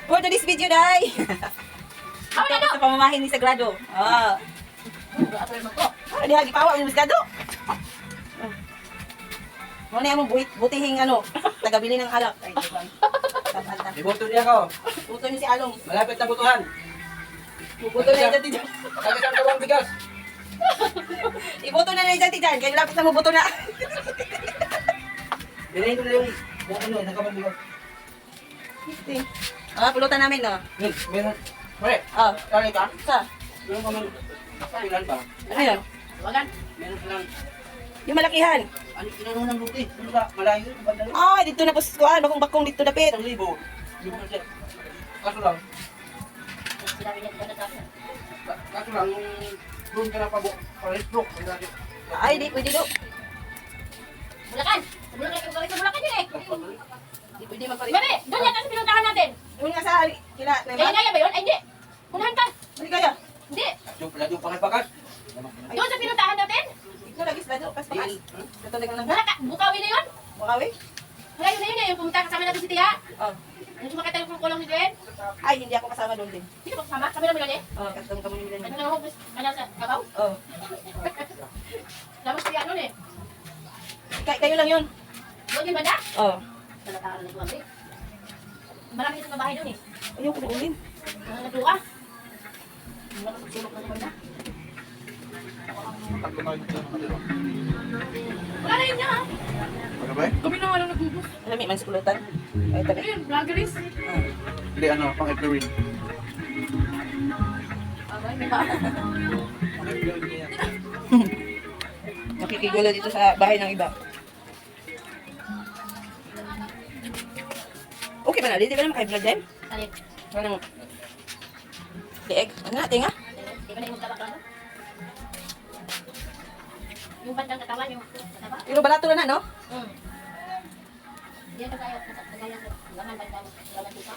For today's video, day. Ito sa pamamahin ni Sagrado. Di hagi pawa ni Sagrado. Mo na yung butihing tagabili ng alak. Ay, Iboto niya ako. buto ni si Along. Malapit na butuhan. Buto na yung dyan. Sabi sa dalawang bigas. Ibuto na lang dyan, Tijan. Kaya lapit na mo buto na. Bilhin ko na yung nakababigas. Pulutan namin, no? Meron. Pare, kaya ka? Sa? Meron ka man. Kapilan ba? Ano yun? Wagan. Meron silang. Yung malakihan. Ano kinano ng buti? Ano ba? Malayo? Bandalo? Ay, dito na po sa kuhaan. Bakong dito dapit. 1,000. Hindi mo kasi. Kaso lang. Sinabi niya na tapos. Kaso lang, nung doon ka na pa-stroke. Ay, di pwede do. Bulacan. Bulacan yung galing sa Bulacan yun eh. Di pwede magpalit. Gabi, doon yan kasi pinuntahan natin. Yung nga sa kila, Kaya kaya ba yun? Ay, hindi. Unahan ka. Hindi kaya. Hindi. Yung pangipakas. Doon sa pinuntahan natin. Ito lagi sa lado, pas pakas. Ito lang lang. Wala ka. Bukawi na yun. Makawi? Wala yun na yun eh. Yung pumunta kasama natin si Tia. Oh. Yung sumakit tayo ng kulong ni Gwen. Ay, hindi ako kasama doon din. Hindi ka ba kasama? Kami naman yan eh. Oh, kasama kami nila. Ano na ako? Ano sa kabaw? Oh. Tapos kaya nun eh. Kayo lang yun. Doon yung banda? Oh. Talakaan na tuwag eh. Marami dito na bahay doon eh. Ayoko na ulit. Nagluka. Sulok na sa banda. Wala na yun niya ha. Ano ba? Kami na nga lang nagbubus. Alam mo, man sa pulutan. Ay, tabi. Ayun, vloggeries. Hindi, pang April. Abay, may ba? Nakikigulo dito sa bahay ng iba. Okay pa na, di ba naman kayo vlog din? Alin? Ano mo? Lieg? Ano natin nga? Di ba na yung tabak lang? Yung bandang katawan, yung kataba? Pero balato na no? Hmm. Diyan ka tayo, kagaya sa laman bandang laman tupa.